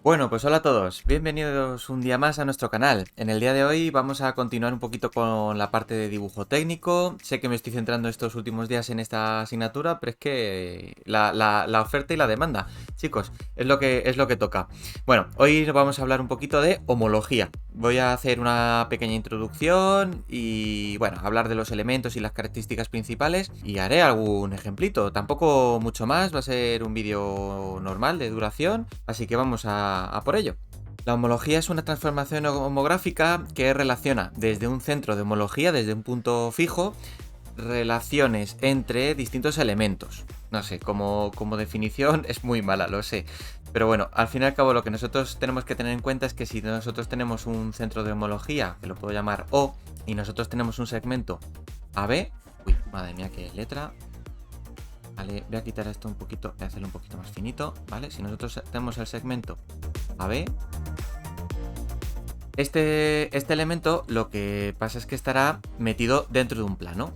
Bueno, pues hola a todos, bienvenidos un día más a nuestro canal. En el día de hoy vamos a continuar un poquito con la parte de dibujo técnico. Sé que me estoy centrando estos últimos días en esta asignatura, pero es que la oferta y la demanda, chicos, es lo que toca. Bueno, hoy vamos a hablar un poquito de homología. Voy a hacer una pequeña introducción y, bueno, hablar de los elementos y las características principales y haré algún ejemplito. Tampoco mucho más, va a ser un vídeo normal de duración, así que vamos a por ello. La homología es una transformación homográfica que relaciona desde un centro de homología, desde un punto fijo, relaciones entre distintos elementos. No sé, como definición es muy mala, lo sé. Pero bueno, al fin y al cabo lo que nosotros tenemos que tener en cuenta es que si nosotros tenemos un centro de homología, que lo puedo llamar O, y nosotros tenemos un segmento AB, uy, madre mía, qué letra. Vale, voy a quitar esto un poquito, voy a hacerlo un poquito más finito, ¿vale? Si nosotros tenemos el segmento AB, este elemento lo que pasa es que estará metido dentro de un plano.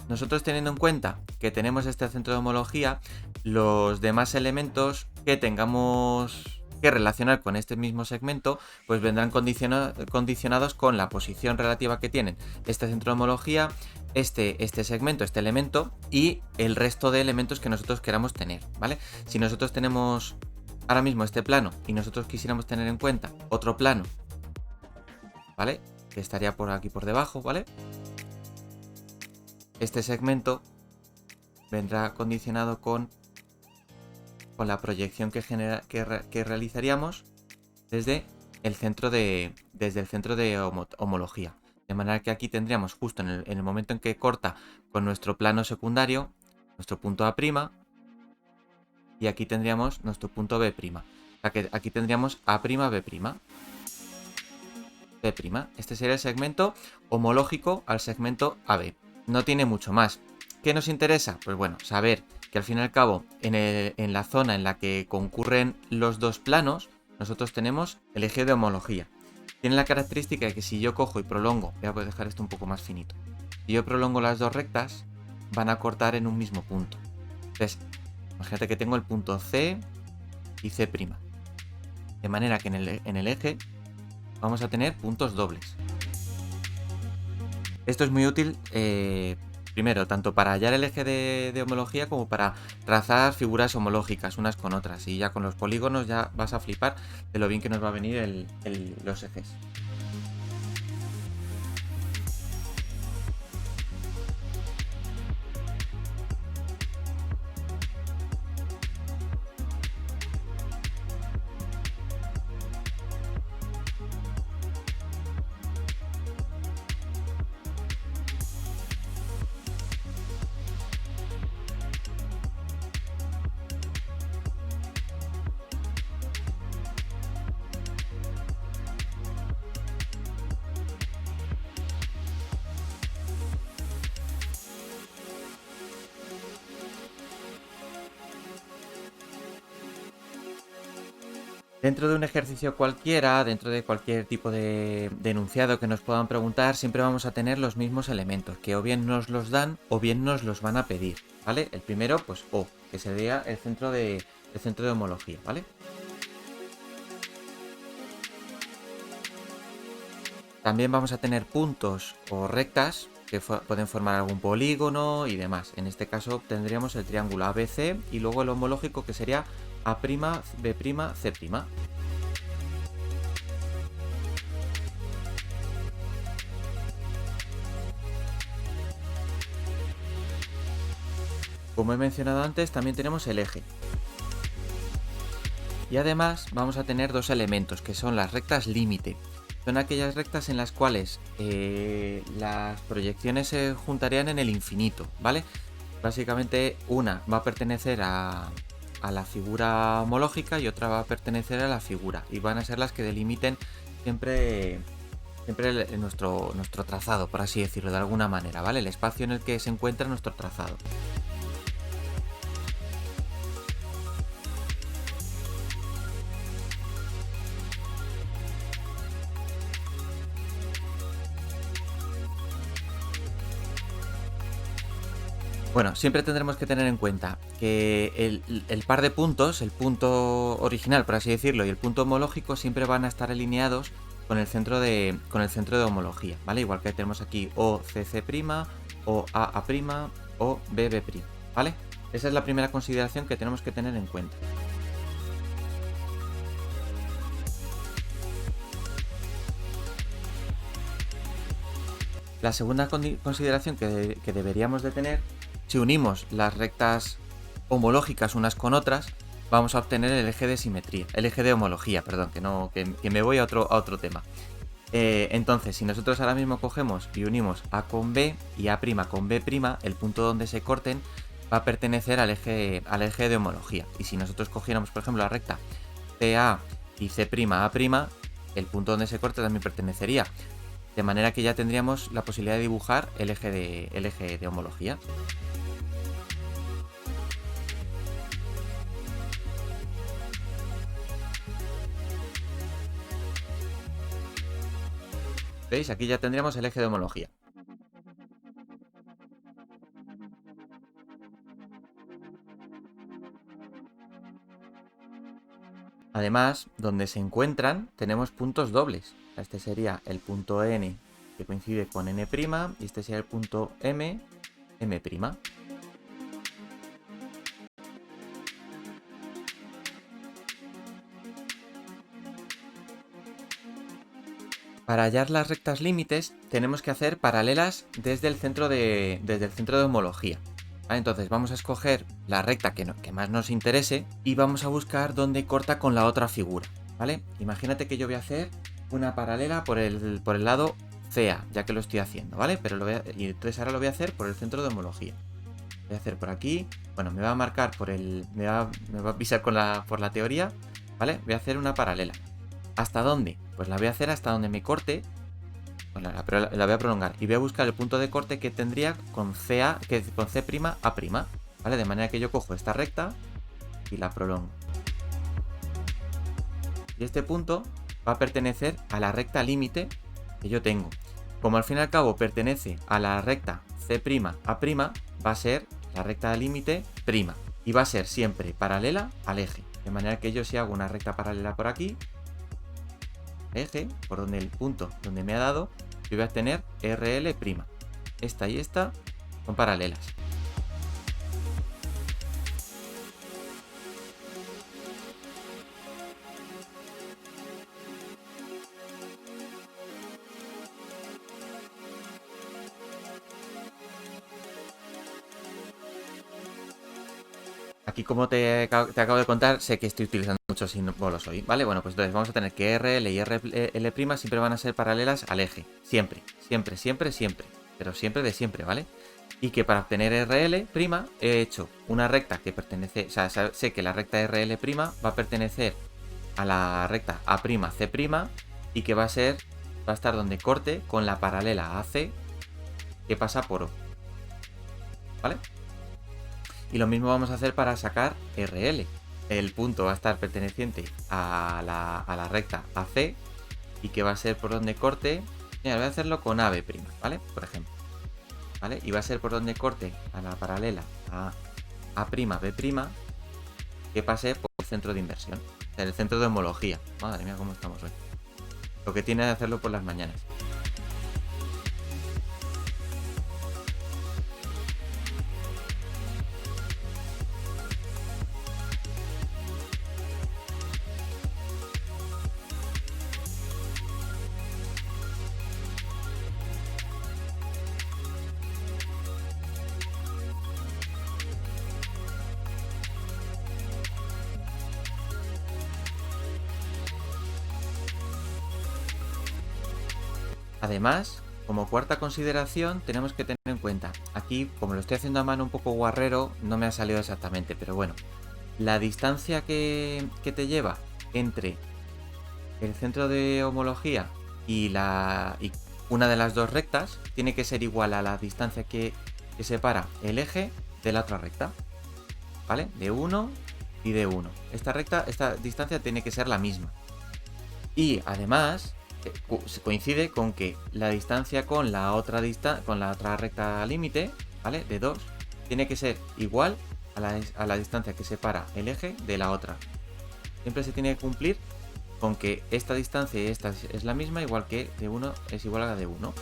Nosotros teniendo en cuenta que tenemos este centro de homología, los demás elementos que tengamos que relacionar con este mismo segmento, pues vendrán condicionados con la posición relativa que tienen este centro de homología, este segmento, este elemento y el resto de elementos que nosotros queramos tener, ¿vale? Si nosotros tenemos ahora mismo este plano y nosotros quisiéramos tener en cuenta otro plano, ¿vale? Que estaría por aquí por debajo, ¿vale? Este segmento vendrá condicionado con la proyección que realizaríamos desde el centro de homología. De manera que aquí tendríamos justo en el momento en que corta con nuestro plano secundario, nuestro punto A', y aquí tendríamos nuestro punto B'. O sea que aquí tendríamos A', B'. B'. Este sería el segmento homológico al segmento AB. No tiene mucho más. ¿Qué nos interesa? Pues bueno, saber que al fin y al cabo en la zona en la que concurren los dos planos, nosotros tenemos el eje de homología. Tiene la característica de que si yo cojo y prolongo, voy a dejar esto un poco más finito. Si yo prolongo las dos rectas, van a cortar en un mismo punto. Entonces, imagínate que tengo el punto C y C'. De manera que en el eje vamos a tener puntos dobles. Esto es muy útil, primero, tanto para hallar el eje de homología como para trazar figuras homológicas unas con otras. Y ya con los polígonos ya vas a flipar de lo bien que nos va a venir los ejes. Dentro de un ejercicio cualquiera, dentro de cualquier tipo de enunciado que nos puedan preguntar, siempre vamos a tener los mismos elementos, que o bien nos los dan o bien nos los van a pedir, ¿vale? El primero, pues O, que sería el centro de homología, ¿vale? También vamos a tener puntos o rectas que pueden formar algún polígono y demás. En este caso tendríamos el triángulo ABC y luego el homológico que sería A', B', C'. Como he mencionado antes, también tenemos el eje. Y además vamos a tener dos elementos que son las rectas límite. Son aquellas rectas en las cuales las proyecciones se juntarían en el infinito, ¿vale? Básicamente una va a pertenecer a la figura homológica y otra va a pertenecer a la figura. Y van a ser las que delimiten siempre nuestro trazado, por así decirlo, de alguna manera, ¿vale? El espacio en el que se encuentra nuestro trazado. Bueno, siempre tendremos que tener en cuenta que el par de puntos, el punto original, por así decirlo, y el punto homológico siempre van a estar alineados con el centro de homología, ¿vale? Igual que tenemos aquí o CC', o AA', o BB', ¿vale? Esa es la primera consideración que tenemos que tener en cuenta. La segunda consideración que deberíamos de tener, si unimos las rectas homológicas unas con otras, vamos a obtener el eje de simetría, el eje de homología, perdón, que me voy a otro tema. Entonces, si nosotros ahora mismo cogemos y unimos A con B y A' con B', el punto donde se corten va a pertenecer al eje de homología. Y si nosotros cogiéramos, por ejemplo, la recta CA y C'A', el punto donde se corte también pertenecería. De manera que ya tendríamos la posibilidad de dibujar el eje de homología. ¿Veis? Aquí ya tendríamos el eje de homología. Además, donde se encuentran tenemos puntos dobles. Este sería el punto N que coincide con N' y este sería el punto M, M'. Para hallar las rectas límites tenemos que hacer paralelas desde el centro de homología. ¿Vale? Entonces vamos a escoger la recta que más nos interese y vamos a buscar dónde corta con la otra figura. ¿Vale? Imagínate que yo voy a hacer una paralela por el lado CA, ya que lo estoy haciendo, ¿vale? Y entonces ahora lo voy a hacer por el centro de homología. Voy a hacer por aquí, bueno, me va a marcar me va a avisar por la teoría, ¿vale? Voy a hacer una paralela. ¿Hasta dónde? Pues la voy a hacer hasta donde me corte, bueno, la voy a prolongar y voy a buscar el punto de corte que tendría con CA, con C'A', ¿vale? De manera que yo cojo esta recta y la prolongo. Y este punto va a pertenecer a la recta límite que yo tengo. Como al fin y al cabo pertenece a la recta C'A', va a ser la recta límite prima. Y va a ser siempre paralela al eje. De manera que yo si hago una recta paralela por aquí, eje, por donde el punto donde me ha dado, yo voy a tener RL'. Esta y esta son paralelas. Aquí, como te acabo de contar, sé que estoy utilizando muchos símbolos hoy, ¿vale? Bueno, pues entonces vamos a tener que RL y RL' siempre van a ser paralelas al eje. Siempre, siempre, siempre, siempre. Pero siempre de siempre, ¿vale? Y que para obtener RL', he hecho una recta que pertenece... O sea, sé que la recta RL' va a pertenecer a la recta A'C' y que va a estar donde corte con la paralela AC que pasa por O. ¿Vale? Y lo mismo vamos a hacer para sacar RL. El punto va a estar perteneciente a la recta AC y que va a ser por donde corte. Mira, voy a hacerlo con AB', ¿vale? Por ejemplo. ¿Vale? Y va a ser por donde corte a la paralela a A'B', que pase por el centro de inversión. O sea, el centro de homología. Madre mía, cómo estamos hoy. Lo que tiene de hacerlo por las mañanas. Además, como cuarta consideración, tenemos que tener en cuenta, aquí, como lo estoy haciendo a mano un poco guarrero, no me ha salido exactamente, pero bueno, la distancia que te lleva entre el centro de homología y una de las dos rectas tiene que ser igual a la distancia que separa el eje de la otra recta, ¿vale? De 1 y de 1. Esta distancia tiene que ser la misma. Y además coincide con que la distancia con la otra recta límite, ¿vale? De 2, tiene que ser igual a la distancia que separa el eje de la otra. Siempre se tiene que cumplir con que esta distancia y esta es la misma, igual que D1 es igual a la de 1.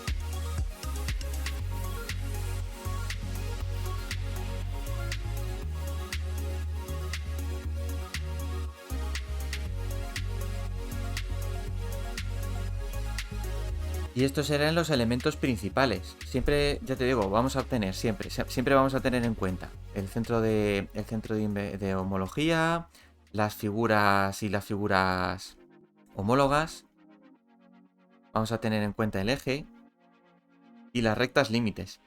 Y estos serán los elementos principales. Siempre, ya te digo, vamos a obtener siempre vamos a tener en cuenta el centro de homología, las figuras y las figuras homólogas. Vamos a tener en cuenta el eje y las rectas límites.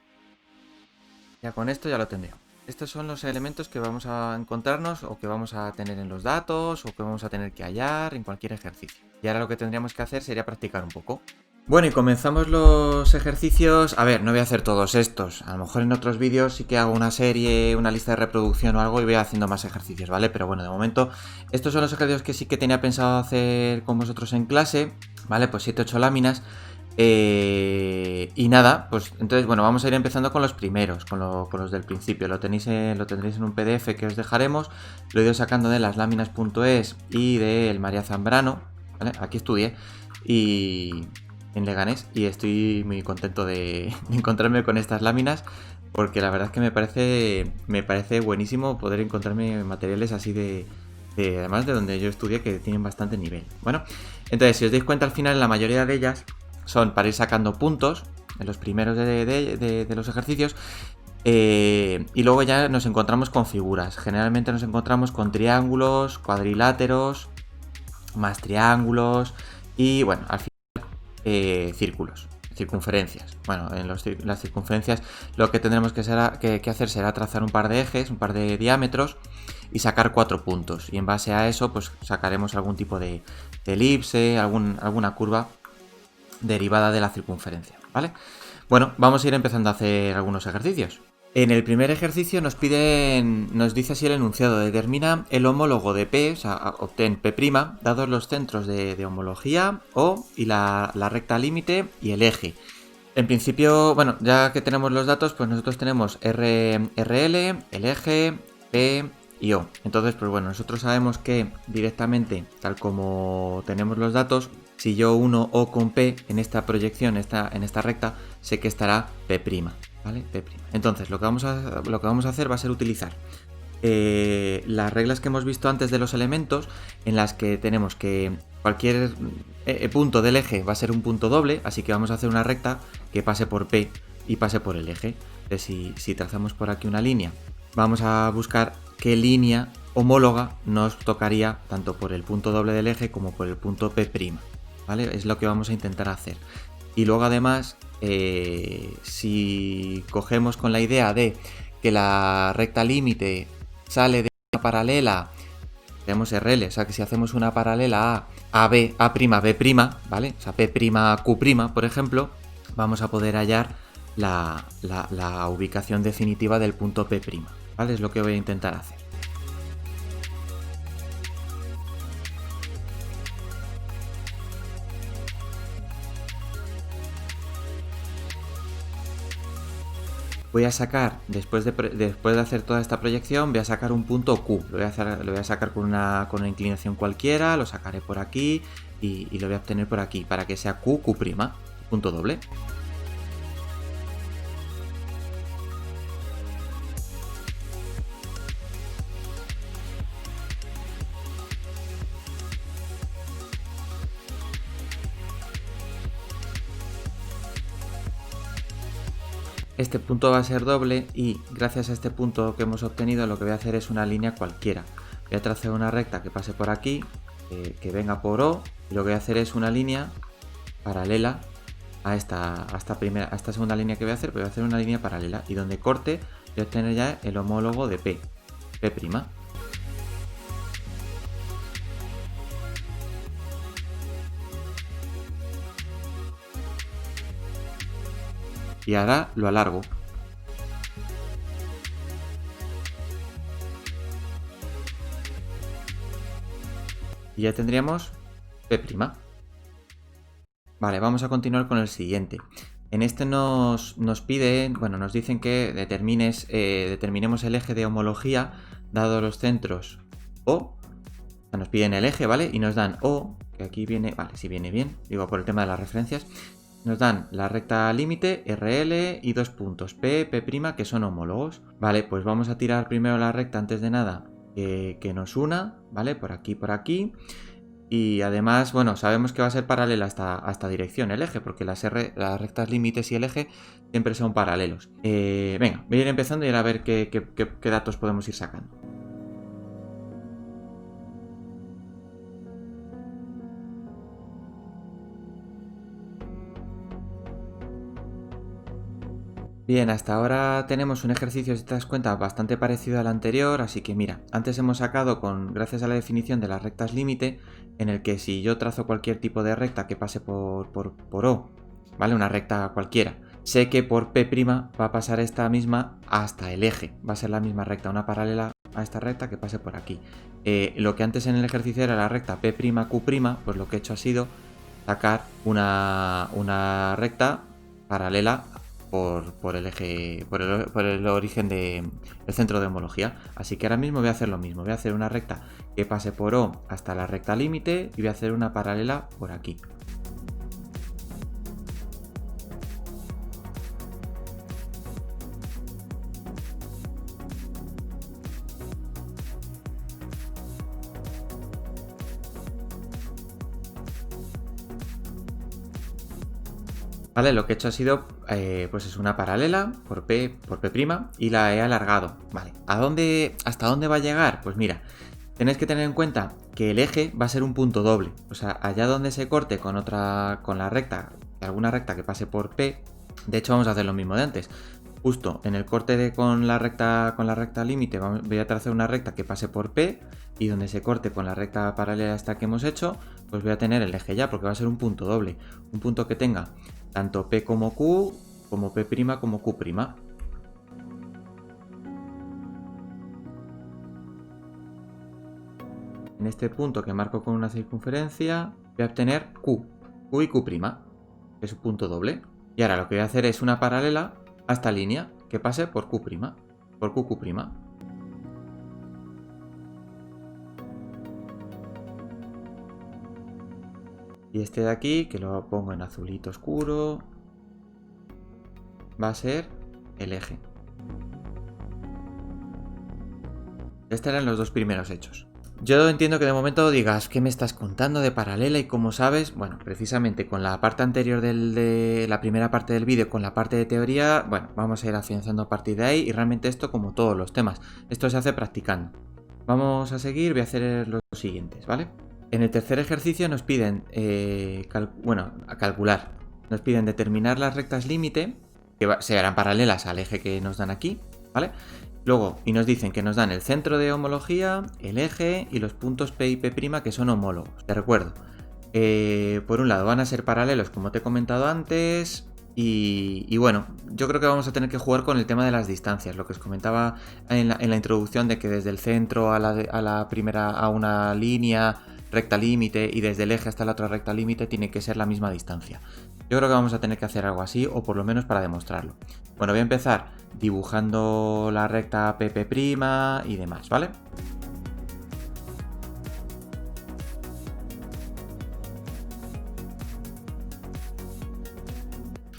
Ya con esto ya lo tendremos. Estos son los elementos que vamos a encontrarnos o que vamos a tener en los datos o que vamos a tener que hallar en cualquier ejercicio. Y ahora lo que tendríamos que hacer sería practicar un poco. Bueno, y comenzamos los ejercicios. A ver, no voy a hacer todos estos. A lo mejor en otros vídeos sí que hago una serie, una lista de reproducción o algo y voy haciendo más ejercicios, ¿vale? Pero bueno, de momento estos son los ejercicios que sí que tenía pensado hacer con vosotros en clase, ¿vale? Pues 7-8 láminas. Y nada, pues entonces, bueno, vamos a ir empezando con los primeros, con los del principio. Lo tendréis en un PDF que os dejaremos. Lo he ido sacando de las láminas.es y del María Zambrano, ¿vale? Aquí estudié y en Leganés y estoy muy contento de encontrarme con estas láminas porque la verdad es que me parece buenísimo poder encontrarme materiales así además de donde yo estudié, que tienen bastante nivel. Bueno, entonces si os dais cuenta al final la mayoría de ellas son para ir sacando puntos en los primeros de los ejercicios. Y luego ya nos encontramos con figuras. Generalmente nos encontramos con triángulos, cuadriláteros, más triángulos y bueno, al final círculos, circunferencias. Bueno, en las circunferencias lo que tendremos que hacer será trazar un par de ejes, un par de diámetros y sacar 4 puntos. Y en base a eso pues sacaremos algún tipo de elipse, alguna curva derivada de la circunferencia, ¿vale? Bueno, vamos a ir empezando a hacer algunos ejercicios. En el primer ejercicio nos dice así el enunciado: determina el homólogo de P, o sea, obtén P', dados los centros de homología O y la recta límite y el eje. En principio, bueno, ya que tenemos los datos, pues nosotros tenemos RL, el eje, P y O. Entonces, pues bueno, nosotros sabemos que directamente, tal como tenemos los datos, si yo uno O con P en esta proyección, en esta recta, sé que estará P', ¿vale? P'. Entonces, lo que vamos a hacer va a ser utilizar las reglas que hemos visto antes de los elementos, en las que tenemos que cualquier punto del eje va a ser un punto doble, así que vamos a hacer una recta que pase por P y pase por el eje. Entonces, si trazamos por aquí una línea, vamos a buscar qué línea homóloga nos tocaría tanto por el punto doble del eje como por el punto P', ¿vale? Es lo que vamos a intentar hacer. Y luego además, si cogemos con la idea de que la recta límite sale de una paralela, tenemos RL, o sea que si hacemos una paralela a B, A', B', ¿vale? O sea, P', Q', por ejemplo, vamos a poder hallar la ubicación definitiva del punto P', ¿vale? Es lo que voy a intentar hacer. Voy a sacar, después de hacer toda esta proyección, voy a sacar un punto Q. Lo voy a sacar con una inclinación cualquiera, lo sacaré por aquí y lo voy a obtener por aquí, para que sea Q', punto doble. Este punto va a ser doble y gracias a este punto que hemos obtenido lo que voy a hacer es una línea cualquiera. Voy a trazar una recta que pase por aquí, que venga por O, y lo que voy a hacer es una línea paralela a esta segunda línea que voy a hacer, pero voy a hacer una línea paralela y donde corte voy a obtener ya el homólogo de P'. Y ahora lo alargo. Y ya tendríamos P'. Vale, vamos a continuar con el siguiente. En este nos piden, bueno, nos dicen que determinemos el eje de homología dado los centros O. O sea, nos piden el eje, ¿vale? Y nos dan O, que aquí viene, vale, si viene bien, digo por el tema de las referencias. Nos dan la recta límite, RL y dos puntos, P, P', que son homólogos. Vale, pues vamos a tirar primero la recta antes de nada que nos una, ¿vale? Por aquí. Y además, bueno, sabemos que va a ser paralela a esta dirección, el eje, porque las rectas límites y el eje siempre son paralelos. Venga, voy a ir empezando y a ver qué datos podemos ir sacando. Bien, hasta ahora tenemos un ejercicio, si te das cuenta, bastante parecido al anterior, así que mira, antes hemos sacado gracias a la definición de las rectas límite, en el que si yo trazo cualquier tipo de recta que pase por O, ¿vale? Una recta cualquiera, sé que por P' va a pasar esta misma hasta el eje, va a ser la misma recta, una paralela a esta recta que pase por aquí. Lo que antes en el ejercicio era la recta P', Q', pues lo que he hecho ha sido sacar una recta paralela por el eje, por el origen del centro de homología. Así que ahora mismo voy a hacer lo mismo. Voy a hacer una recta que pase por O hasta la recta límite y voy a hacer una paralela por aquí. Vale, lo que he hecho ha sido, pues es una paralela por P' y la he alargado. Vale, ¿hasta dónde va a llegar? Pues mira, tenéis que tener en cuenta que el eje va a ser un punto doble. O sea, allá donde se corte con la recta, alguna recta que pase por P, de hecho vamos a hacer lo mismo de antes. Justo en el corte con la recta límite voy a trazar una recta que pase por P y donde se corte con la recta paralela a esta que hemos hecho, pues voy a tener el eje ya, porque va a ser un punto doble. Un punto que tenga tanto P como Q, como P' como Q'. En este punto que marco con una circunferencia, voy a obtener Q y Q', que es un punto doble. Y ahora lo que voy a hacer es una paralela a esta línea que pase por Q', por QQ'. Y este de aquí, que lo pongo en azulito oscuro, va a ser el eje. Estos eran los dos primeros hechos. Yo entiendo que de momento digas, ¿qué me estás contando de paralela y cómo sabes? Bueno, precisamente con la parte anterior de la primera parte del vídeo, con la parte de teoría, bueno, vamos a ir afianzando a partir de ahí y realmente esto como todos los temas, esto se hace practicando. Vamos a seguir, voy a hacer los siguientes, ¿vale? En el tercer ejercicio nos piden, a calcular, nos piden determinar las rectas límite, que serán paralelas al eje que nos dan aquí, ¿vale? Luego, y nos dicen que nos dan el centro de homología, el eje y los puntos P y P' que son homólogos. Te recuerdo, por un lado van a ser paralelos como te he comentado antes y bueno, yo creo que vamos a tener que jugar con el tema de las distancias, lo que os comentaba en la introducción de que desde el centro a la primera, a una línea recta límite y desde el eje hasta la otra recta límite tiene que ser la misma distancia. Yo creo que vamos a tener que hacer algo así, o por lo menos para demostrarlo. Bueno, voy a empezar dibujando la recta P' y demás, ¿vale?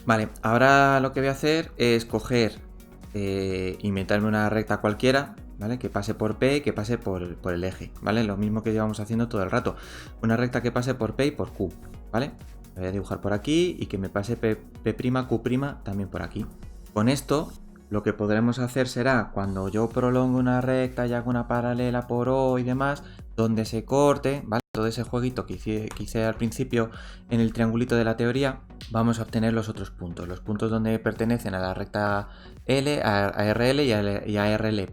Vale, ahora lo que voy a hacer es coger, inventarme una recta cualquiera, ¿vale? Que pase por P, que pase por el eje, ¿vale? Lo mismo que llevamos haciendo todo el rato. Una recta que pase por P y por Q, ¿vale? La voy a dibujar por aquí y que me pase P', Q' también por aquí. Con esto, lo que podremos hacer será, cuando yo prolongue una recta y haga una paralela por O y demás, donde se corte, ¿vale? Todo ese jueguito que hice al principio en el triangulito de la teoría, vamos a obtener los otros puntos. Los puntos donde pertenecen a la recta L, a RL y a RL'.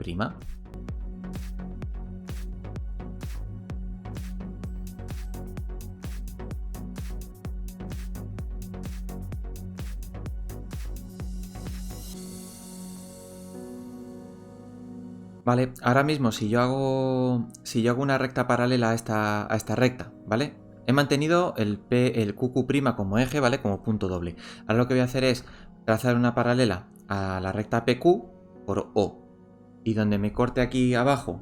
Vale, ahora mismo si yo hago una recta paralela a esta recta, ¿vale? he mantenido el QQ' como eje, ¿vale? Como punto doble. Ahora lo que voy a hacer es trazar una paralela a la recta PQ por O. Y donde me corte aquí abajo,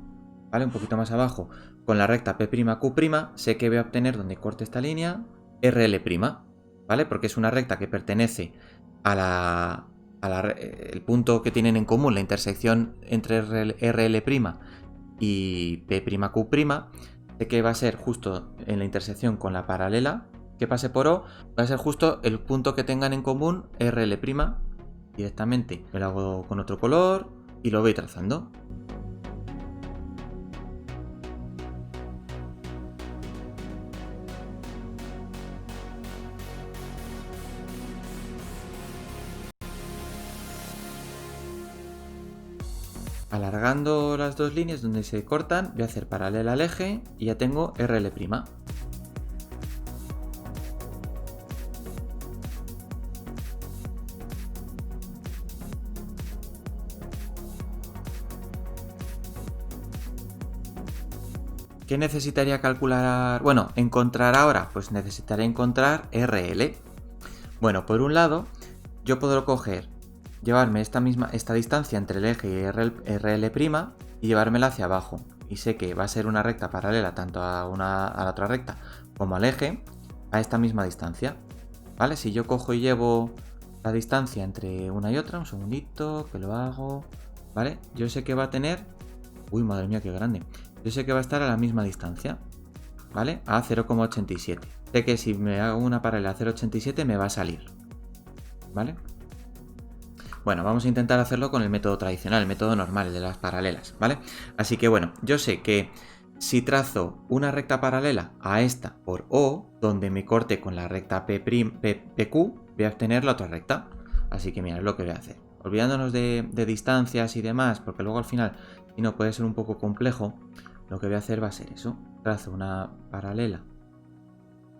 ¿vale? Un poquito más abajo, con la recta P'Q', sé que voy a obtener donde corte esta línea RL', ¿vale? Porque es una recta que pertenece a el punto que tienen en común, la intersección entre RL' y P'Q', sé que va a ser justo en la intersección con la paralela que pase por O, va a ser justo el punto que tengan en común RL'. Directamente me lo hago con otro color y lo voy trazando. Alargando las dos líneas donde se cortan, voy a hacer paralela al eje y ya tengo RL'. ¿Qué necesitaría calcular? Bueno, encontrar ahora, pues necesitaré encontrar RL. Bueno, por un lado, yo puedo coger, llevarme esta distancia entre el eje y RL' y llevármela hacia abajo. Y sé que va a ser una recta paralela tanto a la otra recta como al eje a esta misma distancia. ¿Vale? Si yo cojo y llevo la distancia entre una y otra, un segundito, que lo hago, ¿vale? Yo sé que va a tener... Uy, madre mía, qué grande. Yo sé que va a estar a la misma distancia, ¿vale? A 0,87. Sé que si me hago una paralela a 0,87 me va a salir, ¿vale? Bueno, vamos a intentar hacerlo con el método tradicional, el método normal, el de las paralelas, ¿vale? Así que bueno, yo sé que si trazo una recta paralela a esta por O, donde me corte con la recta PQ, voy a obtener la otra recta. Así que mira, es lo que voy a hacer. Olvidándonos de distancias y demás, porque luego al final, si no, puede ser un poco complejo, lo que voy a hacer va a ser eso. Trazo una paralela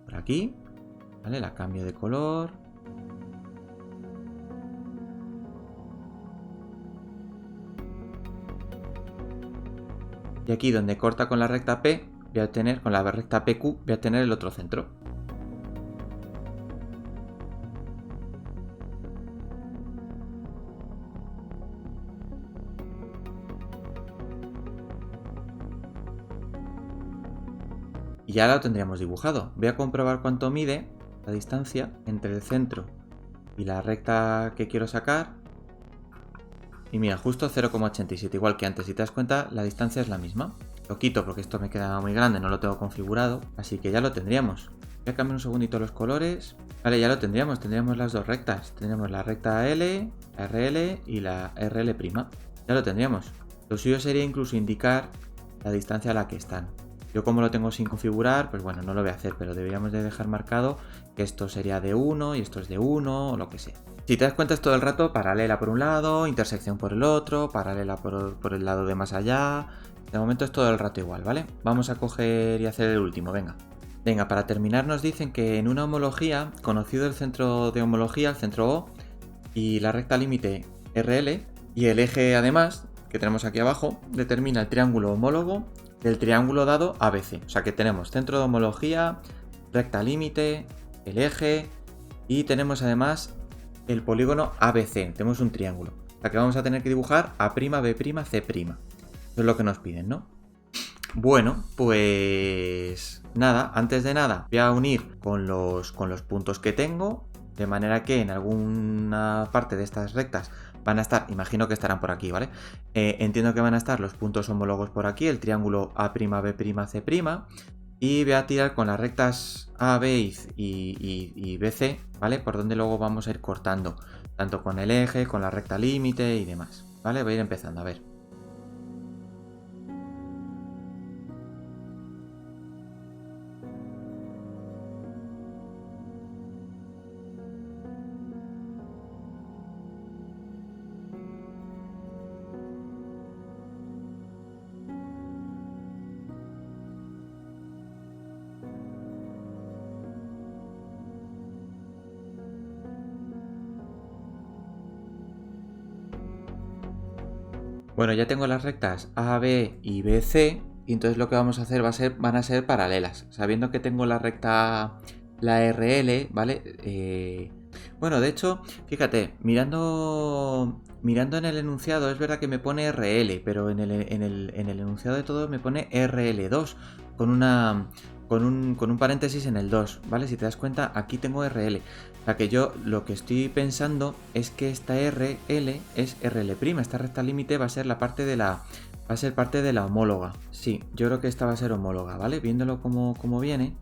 por aquí, ¿vale? La cambio de color. Y aquí donde corta con la recta P, voy a obtener, con la recta PQ, voy a obtener el otro centro. Y ya lo tendríamos dibujado. Voy a comprobar cuánto mide la distancia entre el centro y la recta que quiero sacar. Y mira, justo 0,87, igual que antes. Si te das cuenta, la distancia es la misma. Lo quito porque esto me queda muy grande, no lo tengo configurado. Así que ya lo tendríamos. Voy a cambiar un segundito los colores. Vale, ya lo tendríamos. Tendríamos las dos rectas. Tendríamos la recta L, la RL y la RL'. Ya lo tendríamos. Lo suyo sería incluso indicar la distancia a la que están. Yo como lo tengo sin configurar, pues bueno, no lo voy a hacer, pero deberíamos de dejar marcado que esto sería de 1 y esto es de 1 o lo que sea. Si te das cuenta es todo el rato paralela por un lado, intersección por el otro, paralela por el lado de más allá. De momento es todo el rato igual, ¿vale? Vamos a coger y hacer el último, venga. Venga, para terminar nos dicen que en una homología, conocido el centro de homología, el centro O, y la recta límite RL, y el eje además, que tenemos aquí abajo, determina el triángulo homólogo del triángulo dado ABC. O sea que tenemos centro de homología, recta límite, el eje, y tenemos además el polígono ABC. Tenemos un triángulo. O sea que vamos a tener que dibujar A', B', C'. Eso es lo que nos piden, ¿no? Bueno, pues nada, antes de nada voy a unir con los puntos que tengo, de manera que en alguna parte de estas rectas van a estar, imagino que estarán por aquí, ¿vale? Entiendo que van a estar los puntos homólogos por aquí, el triángulo A', B', C', y voy a tirar con las rectas A, B y BC, ¿vale? Por donde luego vamos a ir cortando, tanto con el eje, con la recta límite y demás, ¿vale? Voy a ir empezando, a ver. Bueno, ya tengo las rectas A, B y BC, y entonces lo que vamos a hacer van a ser paralelas. Sabiendo que tengo la recta, la RL, ¿vale? Bueno, de hecho, fíjate, mirando en el enunciado es verdad que me pone RL, pero en el enunciado de todo me pone RL2 con un paréntesis en el 2, ¿vale? Si te das cuenta, aquí tengo RL. O sea que yo lo que estoy pensando es que esta RL es RL'. Esta recta límite va a ser parte de la homóloga. Sí, yo creo que esta va a ser homóloga, ¿vale? Viéndolo como viene,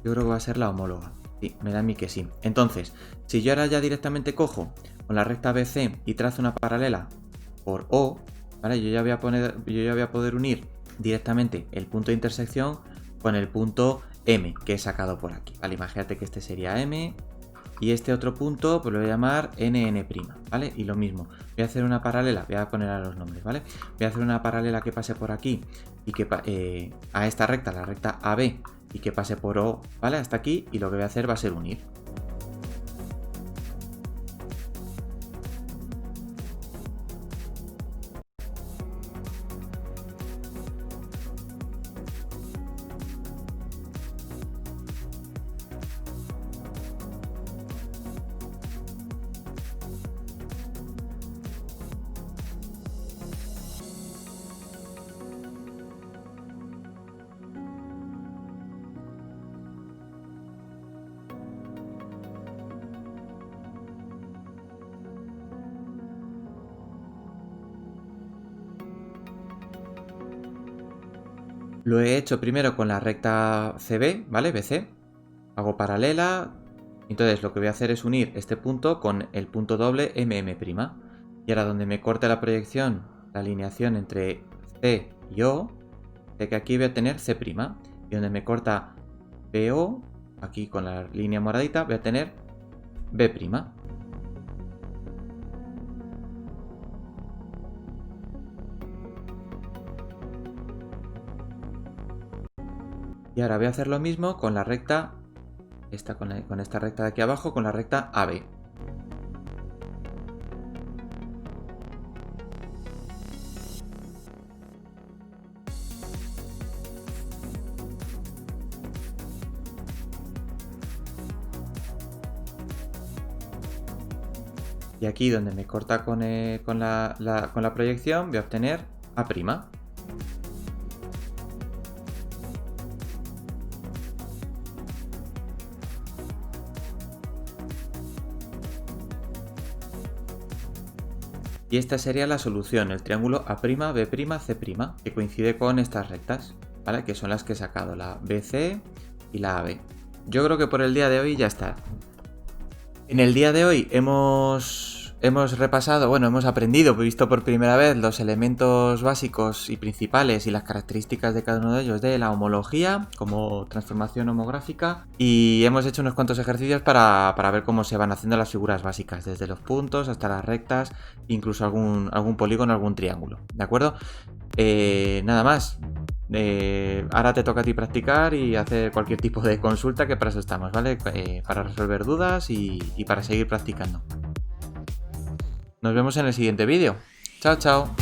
yo creo que va a ser la homóloga. Sí, me da a mí que sí. Entonces, si yo ahora ya directamente cojo con la recta BC y trazo una paralela por O, ¿vale? Yo ya voy a poder unir directamente el punto de intersección con el punto M que he sacado por aquí, ¿vale? Imagínate que este sería M y este otro punto pues lo voy a llamar NN', ¿vale? Y lo mismo, voy a hacer una paralela, voy a poner a los nombres, ¿vale? Voy a hacer una paralela que pase por aquí y que a esta recta, la recta AB, y que pase por O, ¿vale? Hasta aquí, y lo que voy a hacer va a ser unir. Lo he hecho primero con la recta CB, ¿vale? BC. Hago paralela. Entonces lo que voy a hacer es unir este punto con el punto doble MM'. Y ahora donde me corte la proyección, la alineación entre C y O, sé que aquí voy a tener C'. Y donde me corta BO, aquí con la línea moradita, voy a tener B'. Y ahora voy a hacer lo mismo con la recta, con esta recta de aquí abajo, con la recta AB. Y aquí donde me corta con la proyección voy a obtener A'. Y esta sería la solución, el triángulo A', B', C', que coincide con estas rectas, ¿vale? Que son las que he sacado, la BC y la AB. Yo creo que por el día de hoy ya está. En el día de hoy hemos repasado, bueno, hemos aprendido, visto por primera vez los elementos básicos y principales y las características de cada uno de ellos de la homología como transformación homográfica, y hemos hecho unos cuantos ejercicios para ver cómo se van haciendo las figuras básicas, desde los puntos hasta las rectas, incluso algún polígono, algún triángulo, ¿de acuerdo? Nada más. Ahora te toca a ti practicar y hacer cualquier tipo de consulta, que para eso estamos, ¿vale? Para resolver dudas y para seguir practicando. Nos vemos en el siguiente vídeo. Chao, chao.